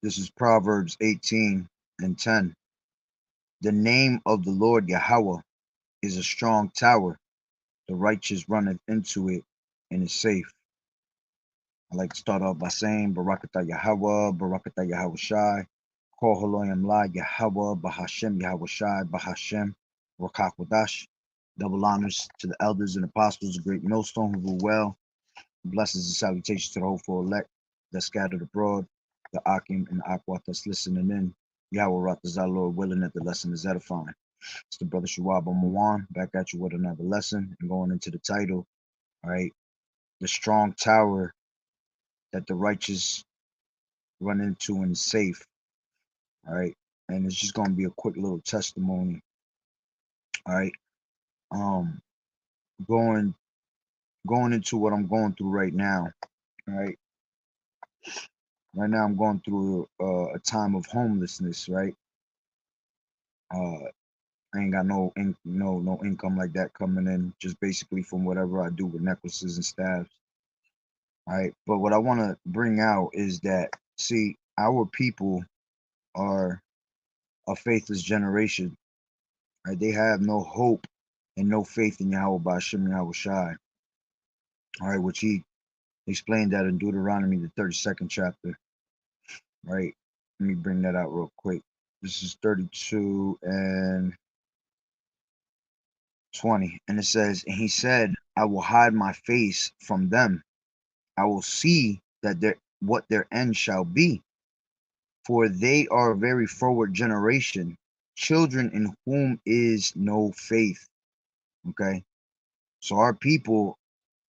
This is Proverbs 18 and 10. The name of the Lord Yahweh is a strong tower. The righteous runneth into it and is safe. I like to start off by saying Barakatah Yahweh, Barakatah Yahweh Shai, Kol Haloyam La Yahweh, Bahashem Yahweh Shai, Bahashem, Rakak Wadash. Double honors to the elders and apostles, the great millstone who rule well. Blessings and salutations to the hopeful elect that scattered abroad, the Akim and the Akwat that's listening in. Yahweh Ratazah, Lord willing that the lesson is edifying. It's the brother Shuab Mawan back at you with another lesson and going into the title, all right? The strong tower that the righteous run into and is safe, all right? And it's just going to be a quick little testimony, all right? Um, going into what I'm going through right now, all right? Right now I'm going through a time of homelessness, right? I ain't got no income like that coming in, just basically from whatever I do with necklaces and staffs. All right. But what I want to bring out is that, see, our people are a faithless generation. Right? They have no hope and no faith in Yahweh Ba'ashem Yahweh Shai. All right, which he explained that in Deuteronomy, the 32nd chapter. Right. Let me bring that out real quick. This is 32 and 20. And it says, and he said, I will hide my face from them. I will see that what their end shall be. For they are a very forward generation, children in whom is no faith. Okay. So our people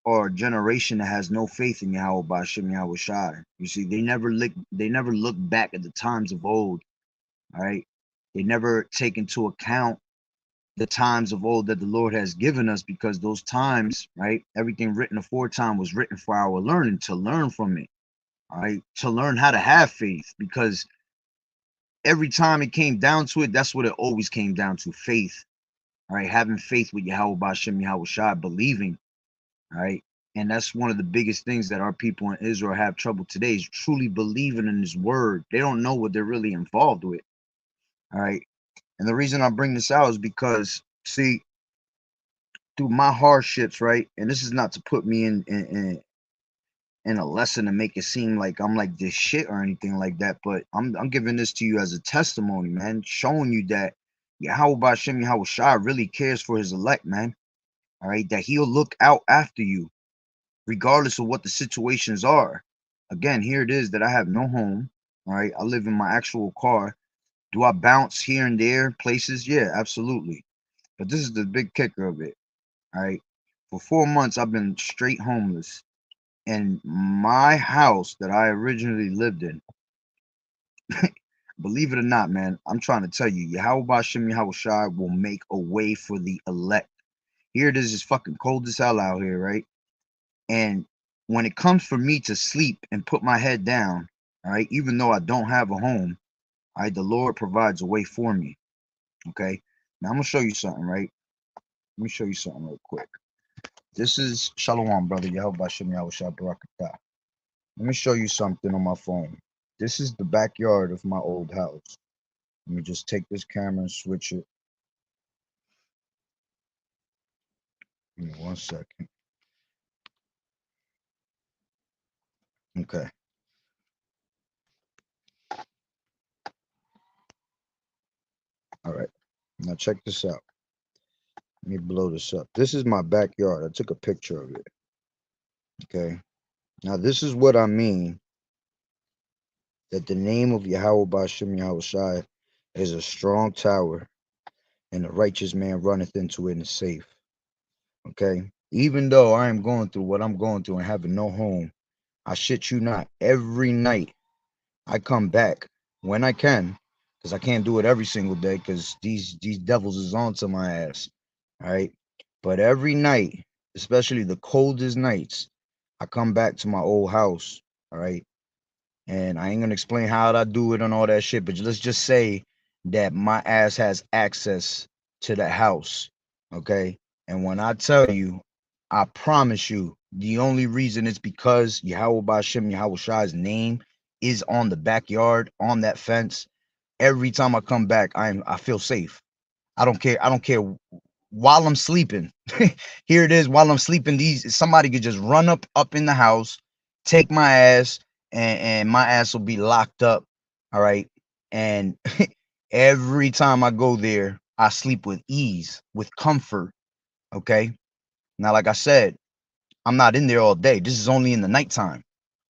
are a generation that has no faith in Yahweh Ba'ashem Yahweh Shai. You see, they never look back at the times of old. All right. They never take into account the times of old that the Lord has given us, because those times, right, everything written aforetime was written for our learning, to learn from it, all right, to learn how to have faith, because every time it came down to it, that's what it always came down to, faith, all right, having faith with Yahweh Ba'ashem Yahweh Shai, believing, all right, and that's one of the biggest things that our people in Israel have trouble today, is truly believing in his word. They don't know what they're really involved with, all right, and the reason I bring this out is because, see, through my hardships, right? And this is not to put me in a lesson to make it seem like I'm like this shit or anything like that, but I'm giving this to you as a testimony, man, showing you that Yahweh Ba'ashem Yahweh Shai really cares for his elect, man. All right, that he'll look out after you, regardless of what the situations are. Again, here it is that I have no home. All right, I live in my actual car. Do I bounce here and there places? Yeah, absolutely. But this is the big kicker of it. All right. For 4 months, I've been straight homeless. And my house that I originally lived in, believe it or not, man, I'm trying to tell you, Yahweh Ba'ashem Yahweh Shai will make a way for the elect. Here it is, it's fucking cold as hell out here, right? And when it comes for me to sleep and put my head down, all right, even though I don't have a home, all right, the Lord provides a way for me. Okay. Now I'm gonna show you something, right? Let me show you something real quick. This is Shalom, brother. Yahweh Ba'ashem Yahweh Shai Barakatah. Let me show you something on my phone. This is the backyard of my old house. Let me just take this camera and switch it. Give me 1 second. Okay. All right. Now check this out. Let me blow this up. This is my backyard. I took a picture of it. Okay. Now this is what I mean, that the name of Yahweh Ba'ashem Yahweh Shai is a strong tower, and the righteous man runneth into it and is safe. Okay. Even though I am going through what I'm going through and having no home, I shit you not, every night I come back when I can, because I can't do it every single day, because these devils is on to my ass. All right. But every night, especially the coldest nights, I come back to my old house. All right. And I ain't gonna explain how I do it and all that shit, but let's just say that my ass has access to the house. Okay. And when I tell you, I promise you The only reason is because Yahweh Bashem Yahweh Shai's name is on the backyard, on that fence. Every time I come back, I feel safe. I don't care. I don't care while I'm sleeping. Here it is while I'm sleeping. Somebody could just run up in the house, take my ass, and my ass will be locked up. All right. And every time I go there, I sleep with ease, with comfort. Okay. Now, like I said, I'm not in there all day. This is only in the nighttime.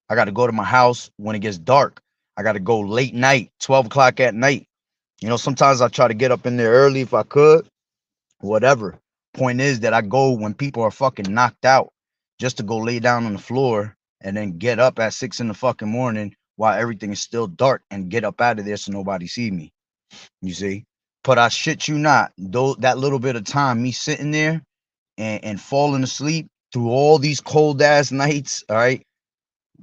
I got to go to my house when it gets dark. I got to go late night, 12 o'clock at night. You know, sometimes I try to get up in there early if I could, whatever. Point is that I go when people are fucking knocked out just to go lay down on the floor and then get up at 6 in the fucking morning while everything is still dark and get up out of there so nobody see me. You see? But I shit you not, though that little bit of time, me sitting there and falling asleep through all these cold ass nights, all right,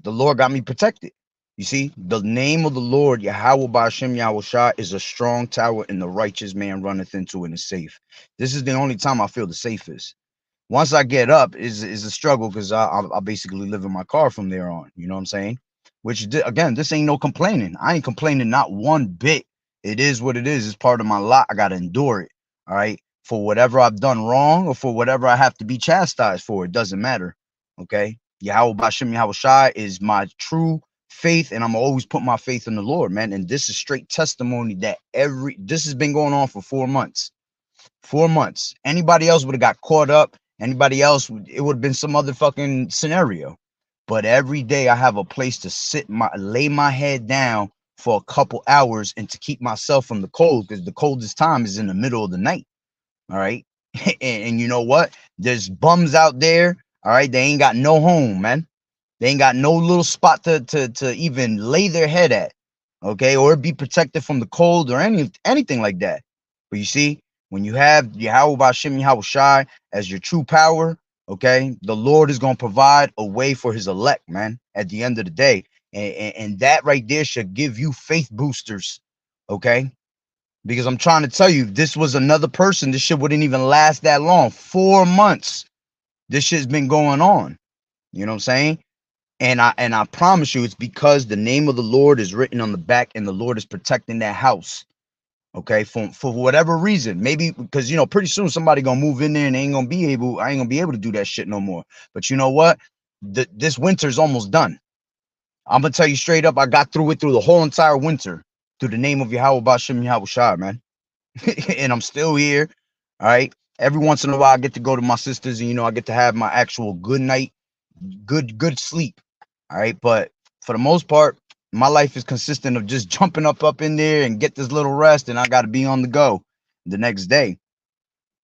the Lord got me protected. You see, the name of the Lord, Yahweh Ba'ashem Yahweh Shah, is a strong tower, and the righteous man runneth into it and is safe. This is the only time I feel the safest. Once I get up, is a struggle because I basically live in my car from there on. You know what I'm saying? Which again, this ain't no complaining. I ain't complaining not one bit. It is what it is. It's part of my lot. I gotta endure it. All right, for whatever I've done wrong or for whatever I have to be chastised for, it doesn't matter. Okay, Yahweh Bashem Yahweh Shai is my true faith, and I'm always put my faith in the Lord, man. And this is straight testimony that this has been going on for 4 months. 4 months. Anybody else would have got caught up. Anybody else, it would have been some other fucking scenario. But every day I have a place to lay my head down for a couple hours and to keep myself from the cold, because the coldest time is in the middle of the night. All right. And you know what? There's bums out there. All right. They ain't got no home, man. They ain't got no little spot to even lay their head at. Okay. Or be protected from the cold or anything like that. But you see, when you have Yahweh Bashem Yahweh Shai as your true power, okay, the Lord is going to provide a way for his elect, man, at the end of the day. And that right there should give you faith boosters, okay? Because I'm trying to tell you, if this was another person, this shit wouldn't even last that long. 4 months, this shit's been going on. You know what I'm saying? And I promise you, it's because the name of the Lord is written on the back and the Lord is protecting that house. Okay, for whatever reason, maybe because pretty soon somebody gonna move in there and I ain't gonna be able to do that shit no more. But you know what? This winter's almost done. I'm gonna tell you straight up, I got through it through the whole entire winter through the name of Yahweh Bashem Yahweh Shai, man. And I'm still here. All right. Every once in a while I get to go to my sisters and I get to have my actual good night, good sleep. All right. But for the most part, my life is consistent of just jumping up in there and get this little rest, and I got to be on the go the next day.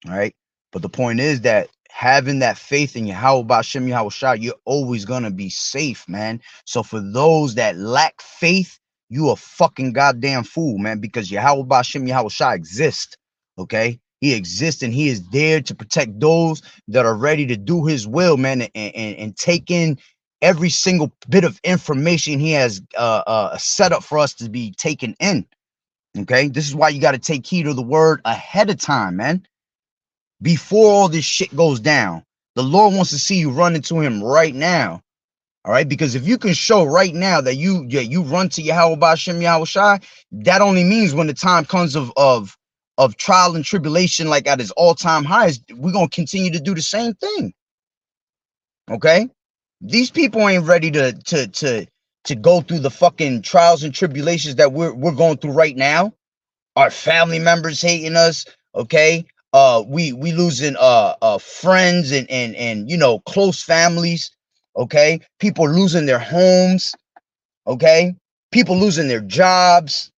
All right. But the point is that having that faith in Yahweh Bashem Yahweh Shai, you're always going to be safe, man. So for those that lack faith, you a fucking goddamn fool, man, because Yahweh Bashem Yahweh Shai exists. Okay. He exists and he is there to protect those that are ready to do his will, man, and take in every single bit of information he has set up for us to be taken in. Okay. This is why you got to take heed of the word ahead of time, man. Before all this shit goes down, the Lord wants to see you run into him right now. All right. Because if you can show right now that you run to Yahweh Bashem Yahweh Shai, that only means when the time comes of trial and tribulation, like at its all-time highs, we're gonna continue to do the same thing. Okay. These people ain't ready to go through the fucking trials and tribulations that we're going through right now. Our family members hating us, okay? We losing friends and close families, okay? People losing their homes, okay? People losing their jobs,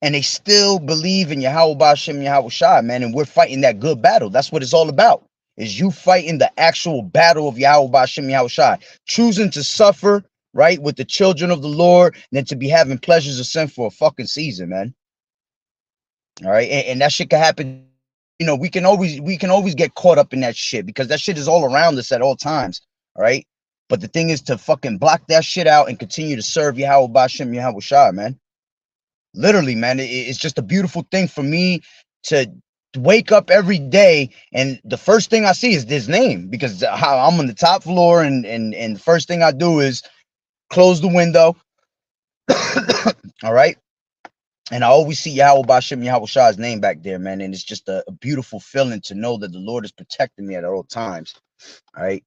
and they still believe in Yahweh Bashem Yahweh Shai, man. And we're fighting that good battle. That's what it's all about. Is you fighting the actual battle of Yahweh Bashem Yahweh Shai, choosing to suffer right with the children of the Lord than to be having pleasures of sin for a fucking season, man. All right, and that shit can happen. We can always get caught up in that shit because that shit is all around us at all times. All right, but the thing is to fucking block that shit out and continue to serve Yahweh Bashem Yahweh Shai, man. Literally, man, it's just a beautiful thing for me to wake up every day and the first thing I see is this name, because I'm on the top floor, and the first thing I do is close the window. All right. And I always see Yahweh Bashim Yahweh Shah's name back there, man. And it's just a beautiful feeling to know that the Lord is protecting me at all times. All right.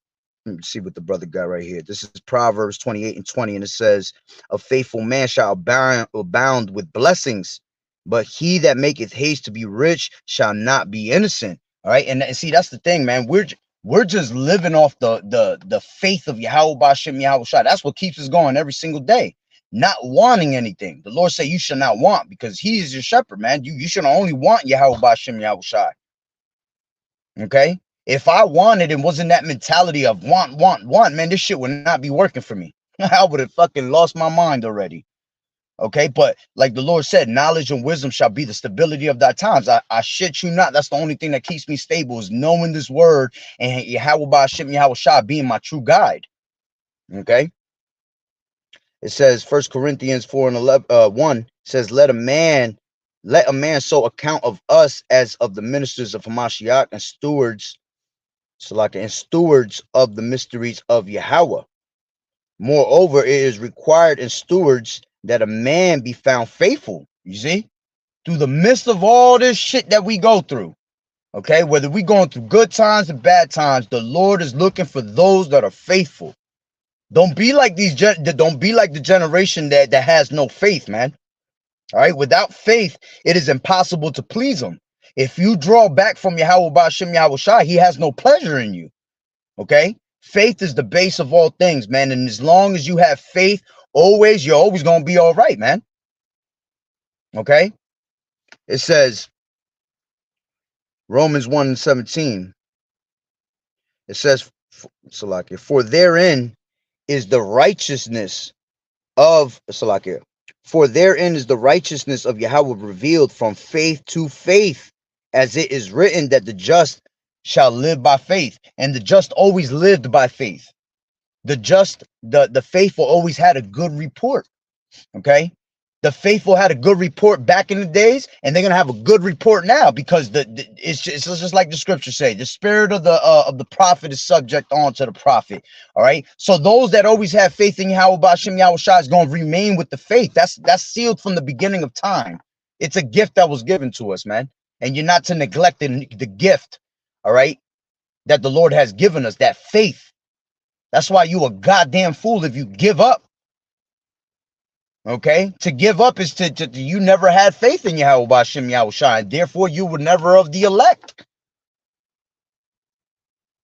Let me see what the brother got right here. This is Proverbs 28:20, and it says, a faithful man shall abound with blessings, but he that maketh haste to be rich shall not be innocent. All right. And see, that's the thing, man. We're just living off the faith of Yahweh Bashim Yahweh Shah. That's what keeps us going every single day. Not wanting anything. The Lord said you shall not want, because he is your shepherd, man. You should only want Yahweh Bashim Yahweh Shah. Okay? If I wanted and wasn't that mentality of want, man, this shit would not be working for me. I would have fucking lost my mind already. Okay? But like the Lord said, knowledge and wisdom shall be the stability of thy times. I shit you not. That's the only thing that keeps me stable, is knowing this word and Yahweh Bashim Yahweh Shah being my true guide. Okay? It says 1 Corinthians 4:1 says, let a man so account of us as of the ministers of Hamashiach and stewards, of the mysteries of Yahweh. Moreover, it is required in stewards that a man be found faithful. You see, through the midst of all this shit that we go through. Okay, whether we going through good times and bad times, the Lord is looking for those that are faithful. Don't be like the generation that has no faith, man. All right. Without faith, it is impossible to please him. If you draw back from Yahweh Bashim Yahweh Shah, he has no pleasure in you. Okay. Faith is the base of all things, man. And as long as you have faith, you're always going to be all right, man. Okay. It says Romans 1:17. It says, for therein is the righteousness of Salakia. For therein is the righteousness of Yahweh revealed from faith to faith, as it is written that the just shall live by faith. And the just always lived by faith. The just, the faithful always had a good report. Okay. The faithful had a good report back in the days, and they're gonna have a good report now, because it's just like the scriptures say, the spirit of the prophet is subject on to the prophet. All right. So those that always have faith in Yahweh Bashim Yahweh Shah is gonna remain with the faith. That's sealed from the beginning of time. It's a gift that was given to us, man. And you're not to neglect the gift, all right, that the Lord has given us, that faith. That's why you a goddamn fool if you give up. Okay, to give up is to you never had faith in Yahweh Bashim Yahweh Shah, and therefore you were never of the elect.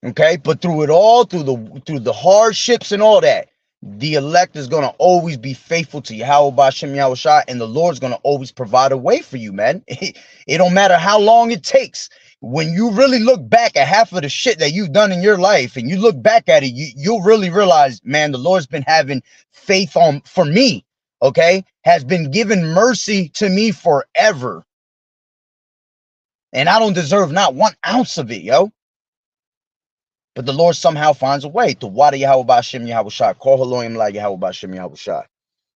Okay, but through it all, through the hardships and all that, the elect is gonna always be faithful to Yahweh Bashim Yahweh Shah, and the Lord's gonna always provide a way for you, man. It don't matter how long it takes. When you really look back at half of the shit that you've done in your life, and you look back at it, you'll really realize, man, the Lord's been having faith for me. Okay, has been given mercy to me forever. And I don't deserve not 1 ounce of it, yo. But the Lord somehow finds a way to wada Yahweh Bashim Yahweh Shah. Call Elohim la Yahweh Bashim Yahweh Shah.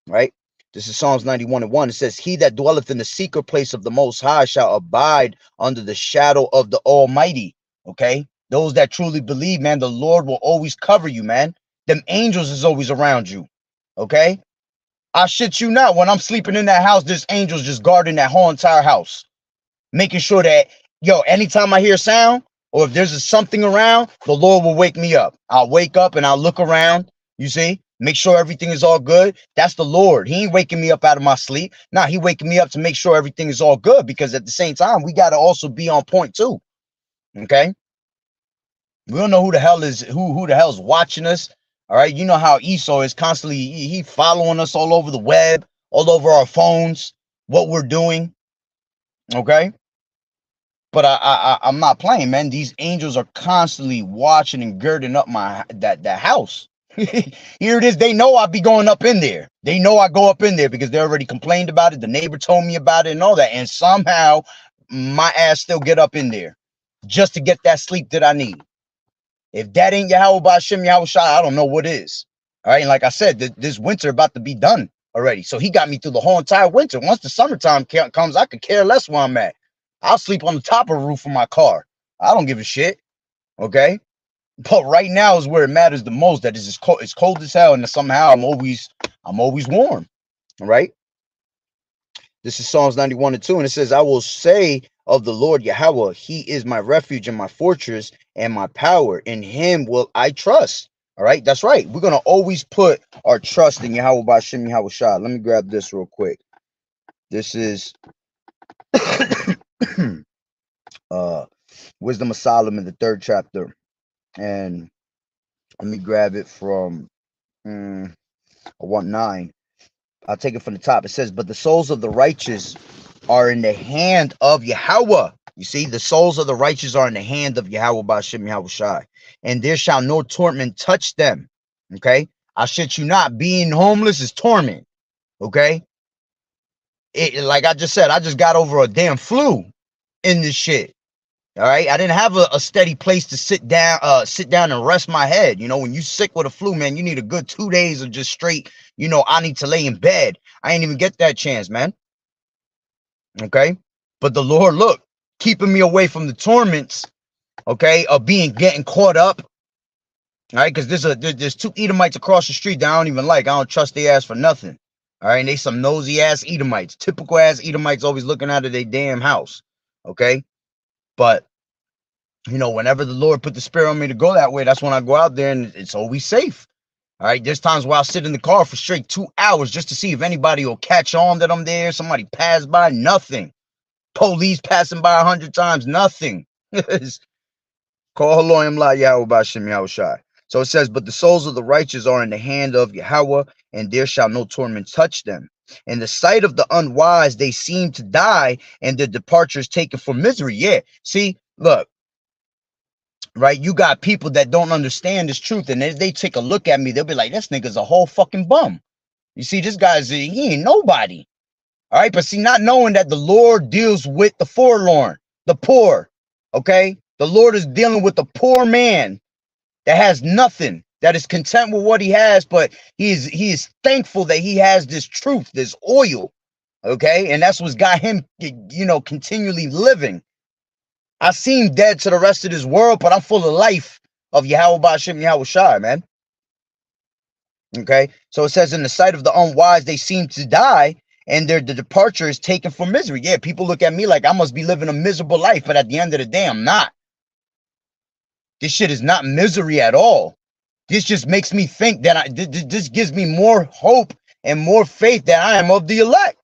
Right? This is Psalms 91:1. It says, he that dwelleth in the secret place of the Most High shall abide under the shadow of the Almighty. Okay? Those that truly believe, man, the Lord will always cover you, man. Them angels is always around you. Okay? I shit you not, when I'm sleeping in that house, there's angels just guarding that whole entire house, making sure that, yo, anytime I hear sound, or if there's something around, the Lord will wake me up. I'll wake up and I'll look around, you see, make sure everything is all good. That's the Lord. He ain't waking me up out of my sleep. Nah, he waking me up to make sure everything is all good, because at the same time, we got to also be on point too. Okay? We don't know who the hell is watching us. All right, you know how Esau is constantly, he following us all over the web, all over our phones, what we're doing. Okay, but I'm not playing, man. These angels are constantly watching and girding up that house. Here it is. They know I be going up in there. They know I go up in there because they already complained about it. The neighbor told me about it and all that, and somehow my ass still get up in there just to get that sleep that I need. If that ain't Yahweh Bashim Yahweh Shah, I don't know what is. All right. And like I said, this winter about to be done already. So he got me through the whole entire winter. Once the summertime comes, I could care less where I'm at. I'll sleep on the top of the roof of my car. I don't give a shit. Okay. But right now is where it matters the most. That is just cold. It's cold as hell, and somehow I'm always warm. Right. This is Psalms 91:2, and it says, I will say of the Lord Yahweh, he is my refuge and my fortress and my power. In him will I trust. All right, that's right. We're going to always put our trust in Yahweh Ba'Shem Yahweh Shah. Let me grab this real quick. This is Wisdom of Solomon, the 3rd chapter. And let me grab it from, I want 9. I'll take it from the top. It says, but the souls of the righteous are in the hand of Yahweh. You see, the souls of the righteous are in the hand of Yahweh Ba'Shem Yahweh Shai. And there shall no torment touch them. Okay? I shit you not. Being homeless is torment. Okay? Like I just said, I just got over a damn flu in this shit. All right. I didn't have a steady place to sit down and rest my head. You know, when you sick with a flu, man, you need a good 2 days of just straight, I need to lay in bed. I ain't even get that chance, man. Okay. But the Lord, look, keeping me away from the torments, okay, of getting caught up. All right, because there's 2 Edomites across the street that I don't even like. I don't trust their ass for nothing. All right, and they some nosy ass Edomites, typical ass Edomites, always looking out of their damn house. Okay. But whenever the Lord put the spirit on me to go that way, that's when I go out there, and it's always safe. All right. There's times where I'll sit in the car for straight 2 hours just to see if anybody will catch on that I'm there. Somebody pass by, nothing. Police passing by 100 times, nothing. Call Elohim La Yahweh Ba'Shem Yahweh Shai. So it says, but the souls of the righteous are in the hand of Yahweh, and there shall no torment touch them. In the sight of the unwise, they seem to die, and their departure is taken for misery. Yeah. See, look. Right, you got people that don't understand this truth, and if they take a look at me, they'll be like, this nigga's a whole fucking bum. You see, this he ain't nobody. All right, but see, not knowing that the Lord deals with the forlorn, the poor. Okay, the Lord is dealing with the poor man that has nothing, that is content with what he has, but he is thankful that he has this truth, this oil. Okay, and that's what's got him continually living. I seem dead to the rest of this world, but I'm full of life of Yahweh Ba'Shem Yahweh Shai, man. Okay, so it says, in the sight of the unwise, they seem to die, and the departure is taken for misery. Yeah, people look at me like I must be living a miserable life, but at the end of the day, I'm not. This shit is not misery at all. This just makes me think that this gives me more hope and more faith that I am of the elect.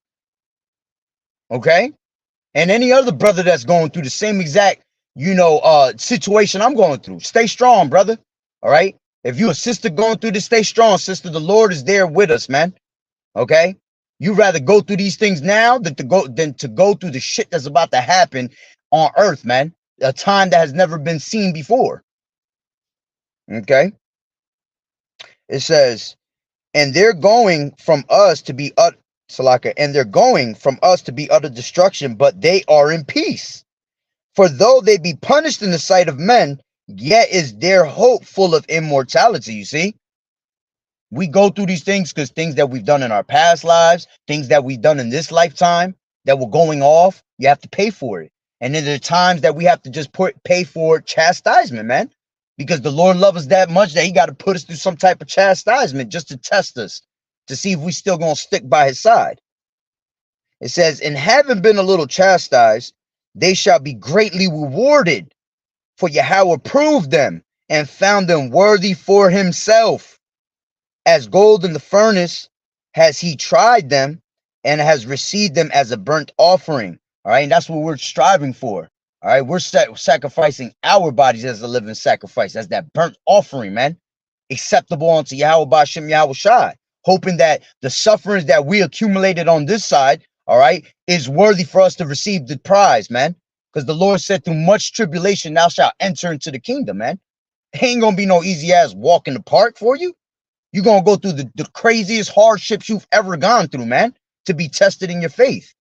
Okay, and any other brother that's going through the same exact situation I'm going through, stay strong, brother. All right, if you a sister going through this, stay strong, sister. The Lord is there with us, man. Okay, you rather go through these things now than to go through the shit that's about to happen on earth, man. A time that has never been seen before. Okay, it says, and they're going from us to be Salaka, and they're going from us to be utter destruction, but they are in peace. For though they be punished in the sight of men, yet is their hope full of immortality. You see, we go through these things because things that we've done in our past lives, things that we've done in this lifetime that we're going off, you have to pay for it. And then there are times that we have to just pay for chastisement, man, because the Lord loves us that much that he got to put us through some type of chastisement just to test us, to see if we still going to stick by his side. It says, and having been a little chastised, they shall be greatly rewarded, for Yahweh proved them and found them worthy for himself. As gold in the furnace has he tried them and has received them as a burnt offering. All right, and that's what we're striving for. All right, we're sacrificing our bodies as a living sacrifice, as that burnt offering, man, acceptable unto Yahweh Ba'Shem Yahweh Shai, hoping that the sufferings that we accumulated on this side, all right, is worthy for us to receive the prize, man. Because the Lord said, through much tribulation, thou shalt enter into the kingdom, man. It ain't gonna be no easy ass walk in the park for you. You're gonna go through the craziest hardships you've ever gone through, man, to be tested in your faith.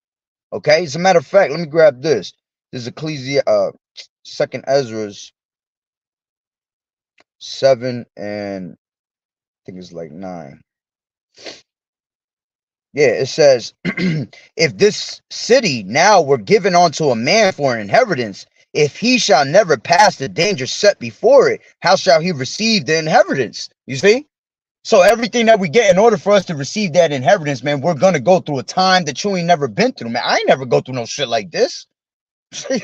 Okay, as a matter of fact, let me grab this. This is Ecclesiastes, 2nd Ezra's 7 and I think it's like 9. Yeah, it says, if this city now were given unto a man for an inheritance, if he shall never pass the danger set before it, how shall he receive the inheritance? You see? So everything that we get, in order for us to receive that inheritance, man, we're gonna go through a time that you ain't never been through, man. I ain't never go through no shit like this. All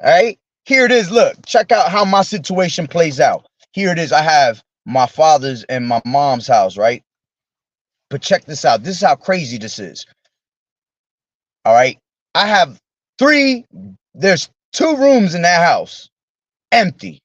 right, here it is. Look, check out how my situation plays out. Here it is. I have my father's and my mom's house, right? But check this out. This is how crazy this is. All right, I have there's 2 rooms in that house, empty.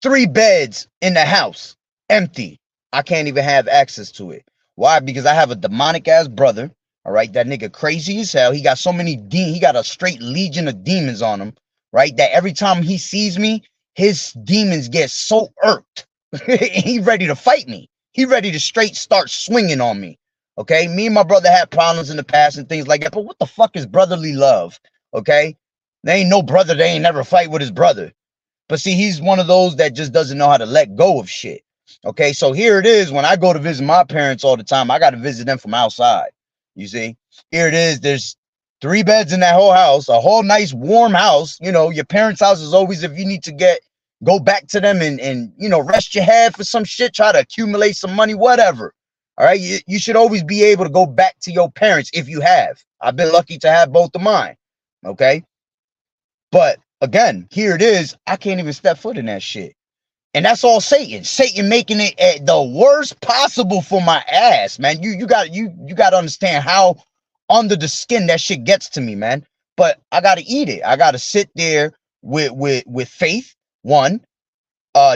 3 beds in the house, empty. I can't even have access to it. Why? Because I have a demonic ass brother. All right, that nigga crazy as hell. He got so many he got a straight legion of demons on him. Right, that every time he sees me, his demons get so irked. He ready to fight me. He ready to straight start swinging on me. Okay, me and my brother had problems in the past and things like that. But what the fuck is brotherly love? Okay, there ain't no brother. They ain't never fight with his brother. But see, he's one of those that just doesn't know how to let go of shit. Okay, so here it is. When I go to visit my parents all the time, I got to visit them from outside. You see, here it is. There's 3 beds in that whole house, a whole nice warm house. You know, your parents' house is always, if you need to go back to them and you know, rest your head for some shit, try to accumulate some money, whatever. All right, you should always be able to go back to your parents if you have. I've been lucky to have both of mine. Okay, but again, here it is. I can't even step foot in that shit. And that's all Satan. Satan making it the worst possible for my ass, man. You got to understand how under the skin that shit gets to me, man. But I got to eat it. I got to sit there with faith, one,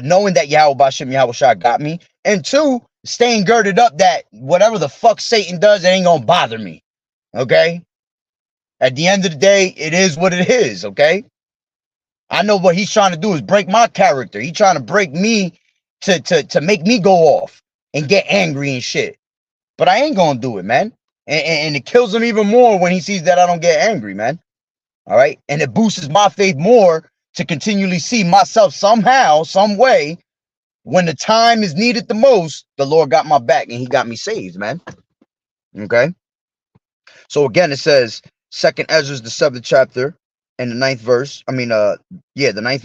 knowing that Yahweh Bashem Yahweh Shah got me, and 2, staying girded up that whatever the fuck Satan does, it ain't gonna bother me. Okay? At the end of the day, it is what it is, okay? I know what he's trying to do is break my character. He's trying to break me to make me go off and get angry and shit. But I ain't gonna do it, man. And it kills him even more when he sees that I don't get angry, man. All right. And it boosts my faith more to continually see myself somehow, some way, when the time is needed the most, the Lord got my back and he got me saved, man. Okay. So again, it says, Second Ezra, the 7th chapter, and the 9th verse. I mean, the 9th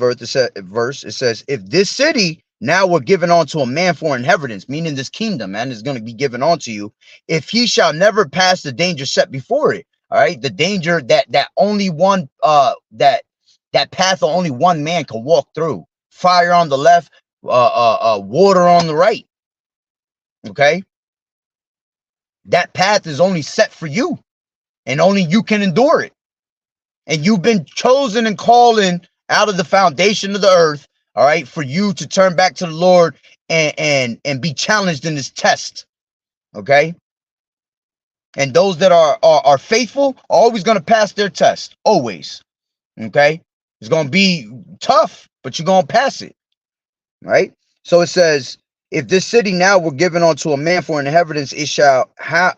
verse. It says, if this city now were given unto a man for inheritance, meaning this kingdom, man, is going to be given unto you, if he shall never pass the danger set before it. All right, the danger that only one that path of only one man can walk through. Fire on the left, water on the right. Okay, that path is only set for you, and only you can endure it. And you've been chosen and calling out of the foundation of the earth, all right, for you to turn back to the Lord and be challenged in this test. Okay. And those that are faithful are always going to pass their test. Always. Okay. It's going to be tough, but you're going to pass it. Right. So it says, if this city now were given unto a man for an inheritance, it shall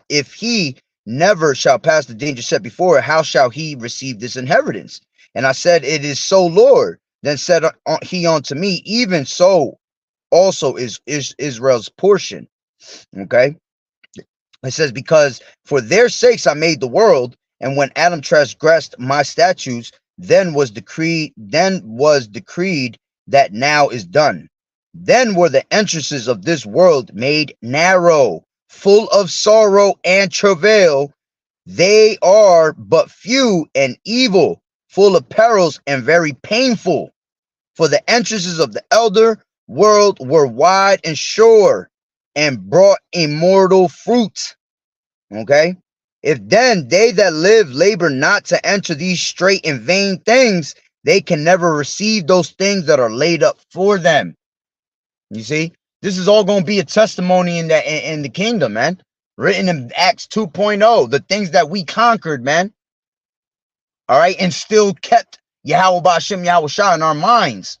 if he never shall pass the danger set before it, how shall he receive this inheritance? And I said, it is so, Lord. Then said he unto me, even so also is Israel's portion. Okay. It says, because for their sakes I made the world, and when Adam transgressed my statutes, then was decreed that now is done. Then were the entrances of this world made narrow, full of sorrow and travail. They are but few and evil, full of perils and very painful. For the entrances of the elder world were wide and sure, and brought immortal fruit. Okay. If then they that live labor not to enter these straight and vain things, they can never receive those things that are laid up for them. You see, this is all going to be a testimony in the kingdom, man. Written in Acts 2.0, the things that we conquered, man. All right, and still kept Yahweh Bashem Yahweh Shah in our minds.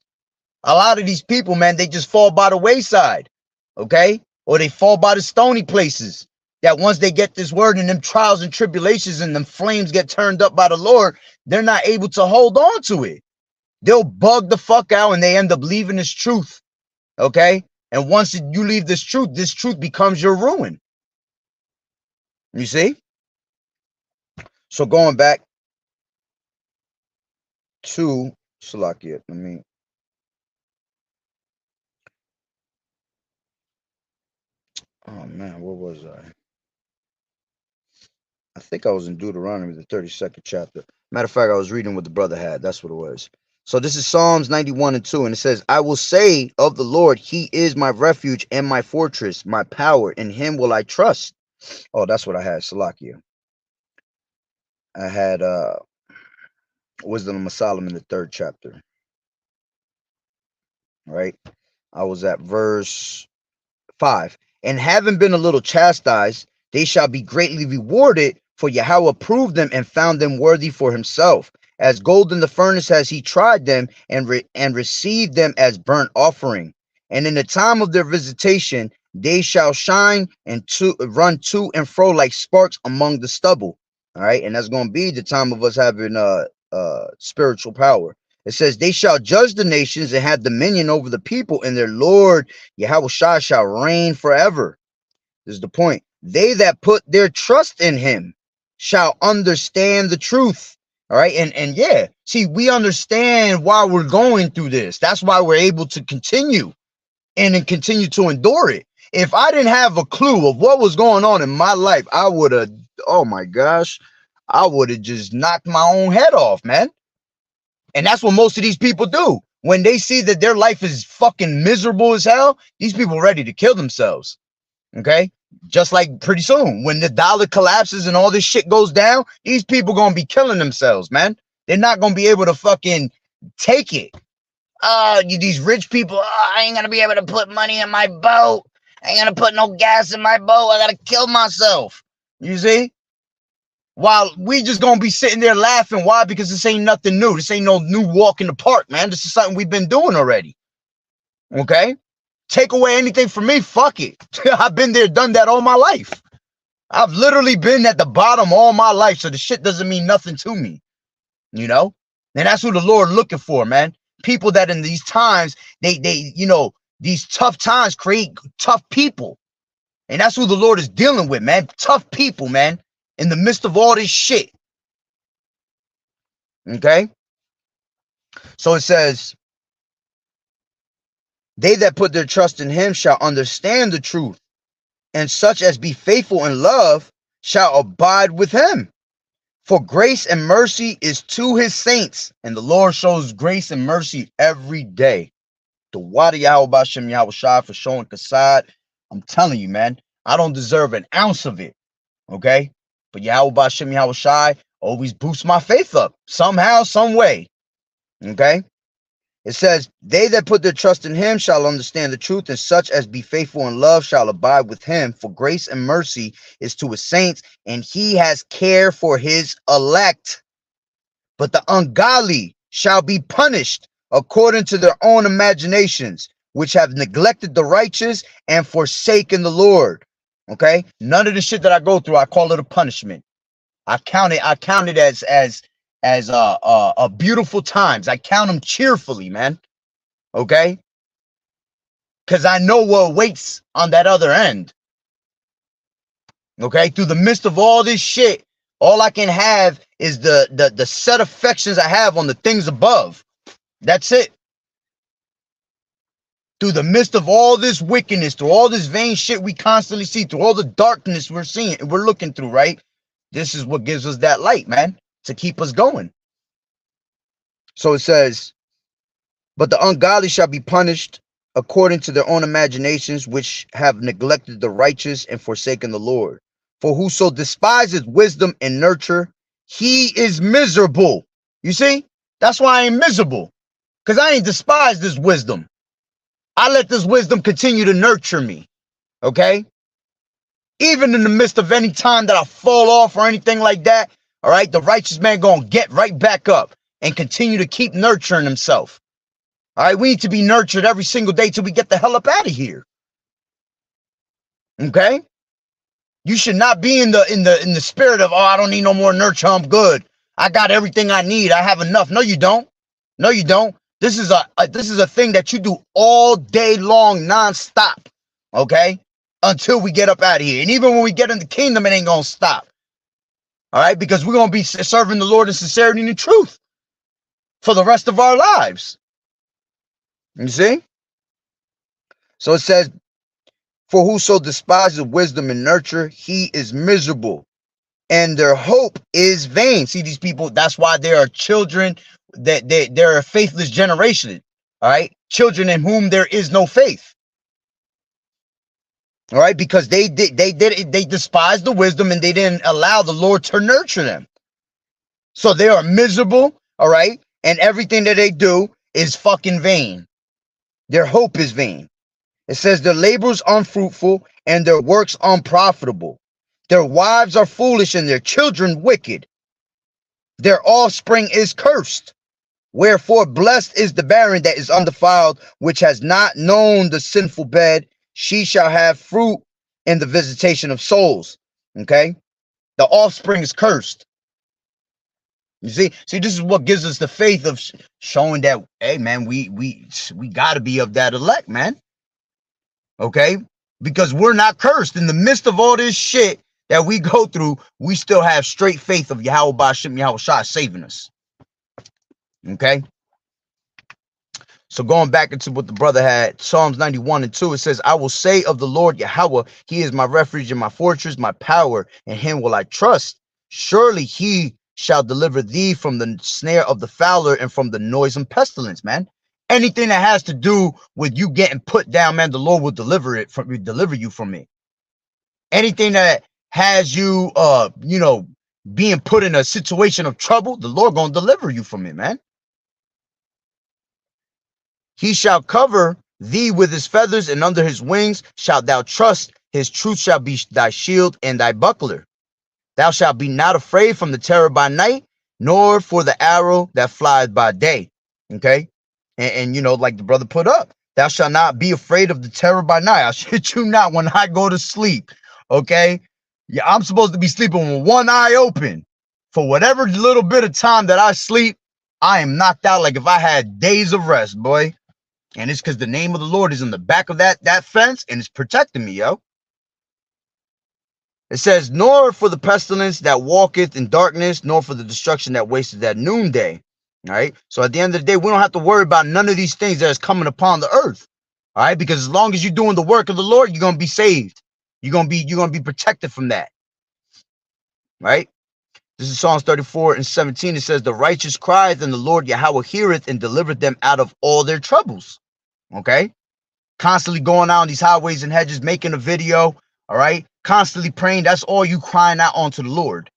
A lot of these people, man, they just fall by the wayside, okay? Or they fall by the stony places. That once they get this word and them trials and tribulations and them flames get turned up by the Lord, they're not able to hold on to it. They'll bug the fuck out and they end up leaving this truth, okay? And once you leave this truth becomes your ruin. You see? So going back to Salakia, oh man, where was I? I think I was in Deuteronomy, the 32nd chapter. Matter of fact, I was reading what the brother had. That's what it was. So this is Psalms 91 and 2, and it says, I will say of the Lord, he is my refuge and my fortress, my power. In him will I trust. Oh, that's what I had, Salakia. I had Wisdom of Solomon, the 3rd chapter. Right? I was at verse 5. And having been a little chastised, they shall be greatly rewarded, for Yahweh proved them and found them worthy for himself. As gold in the furnace has he tried them, and received them as burnt offering. And in the time of their visitation, they shall shine and run to and fro like sparks among the stubble. All right, and that's going to be the time of us having spiritual power. It says, they shall judge the nations and have dominion over the people, and their Lord Yahweh shall reign forever. This is the point. They that put their trust in him shall understand the truth. All right. And yeah, see, we understand why we're going through this. That's why we're able to continue and then continue to endure it. If I didn't have a clue of what was going on in my life, I would have, oh my gosh, I would have just knocked my own head off, man. And that's what most of these people do. When they see that their life is fucking miserable as hell, these people are ready to kill themselves. Okay? Just like pretty soon, when the dollar collapses and all this shit goes down, these people gonna be killing themselves, man. They're not gonna be able to fucking take it. These rich people, I ain't gonna be able to put money in my boat. I ain't gonna put no gas in my boat. I gotta kill myself. You see? While we just gonna be sitting there laughing. Why? Because this ain't nothing new. This ain't no new walk in the park, man. This is something we've been doing already. Okay? Take away anything from me, fuck it. I've been there, done that all my life. I've literally been at the bottom all my life, so the shit doesn't mean nothing to me. You know? And that's who the Lord looking for, man. People that in these times, they these tough times create tough people. And that's who the Lord is dealing with, man. Tough people, man. In the midst of all this shit. Okay? So it says, they that put their trust in him shall understand the truth, and such as be faithful in love shall abide with him. For grace and mercy is to his saints, and the Lord shows grace and mercy every day. The Wadi Yahweh Bashem Yahweh Shai for showing Kasad. I'm telling you, man, I don't deserve an ounce of it. Okay? But Yahweh Bashem Yahweh Shai always boosts my faith up somehow, some way. Okay? It says, they that put their trust in him shall understand the truth, and such as be faithful in love shall abide with him. For grace and mercy is to his saints, and he has care for his elect. But the ungodly shall be punished according to their own imaginations, which have neglected the righteous and forsaken the Lord. Okay? None of the shit that I go through, I call it a punishment. I count it as beautiful times. I count them cheerfully, man. Okay? Because I know what awaits on that other end. Okay? Through the midst of all this shit, all I can have is the set affections I have on the things above. That's it. Through the midst of all this wickedness, through all this vain shit we constantly see, through all the darkness we're seeing, we're looking through, right? This is what gives us that light, man, to keep us going. So it says, but the ungodly shall be punished according to their own imaginations, which have neglected the righteous and forsaken the Lord. For whoso despises wisdom and nurture, he is miserable. You see? That's why I ain't miserable. Because I ain't despised this wisdom. I let this wisdom continue to nurture me. Okay? Even in the midst of any time that I fall off or anything like that, all right, the righteous man gonna get right back up and continue to keep nurturing himself. All right, we need to be nurtured every single day till we get the hell up out of here. Okay? You should not be in the spirit of, oh, I don't need no more nurture, I'm good. I got everything I need. I have enough. No, you don't. No, you don't. This is a thing that you do all day long, nonstop. Okay? until we get up out of here. And even when we get in the kingdom, it ain't going to stop. All right, because we're going to be serving the Lord in sincerity and in truth for the rest of our lives. You see? So it says, for whoso despises wisdom and nurture, he is miserable, and their hope is vain. See, these people, that's why there are children, that they're a faithless generation. All right, children in whom there is no faith. All right, because they despised the wisdom and they didn't allow the Lord to nurture them. So they are miserable, all right, and everything that they do is fucking vain. Their hope is vain. It says their labors unfruitful and their works unprofitable. Their wives are foolish and their children wicked. Their offspring is cursed. Wherefore blessed is the barren that is undefiled, which has not known the sinful bed. She shall have fruit in the visitation of souls. Okay? The offspring is cursed. You see, this is what gives us the faith of showing that, hey man, we got to be of that elect, man. Okay? Because we're not cursed. In the midst of all this shit that we go through, we still have straight faith of Yahweh Ba'ashem Yahweh Shah saving us. Okay? So going back into what the brother had, Psalms 91:2, it says, I will say of the Lord Yahweh, he is my refuge and my fortress, my power, and him will I trust. Surely he shall deliver thee from the snare of the fowler and from the noisome pestilence, man. Anything that has to do with you getting put down, man, the Lord will deliver you from it. Anything that has you, being put in a situation of trouble, the Lord gonna deliver you from it, man. He shall cover thee with his feathers, and under his wings shalt thou trust. His truth shall be thy shield and thy buckler. Thou shalt be not afraid from the terror by night, nor for the arrow that flies by day. Okay? And like the brother put up, thou shalt not be afraid of the terror by night. I shit you not when I go to sleep. Okay? Yeah, I'm supposed to be sleeping with one eye open. For whatever little bit of time that I sleep, I am knocked out like if I had days of rest, boy. And it's because the name of the Lord is in the back of that fence and it's protecting me, yo. It says, nor for the pestilence that walketh in darkness, nor for the destruction that wasteth at noonday. All right. So at the end of the day, we don't have to worry about none of these things that is coming upon the earth. All right. Because as long as you're doing the work of the Lord, you're going to be saved. You're going to be protected from that. Right. This is Psalms 34:17. It says, the righteous crieth, and the Lord Yahweh heareth and delivereth them out of all their troubles. Okay. Constantly going out on these highways and hedges, making a video. All right. Constantly praying. That's all you crying out onto the Lord.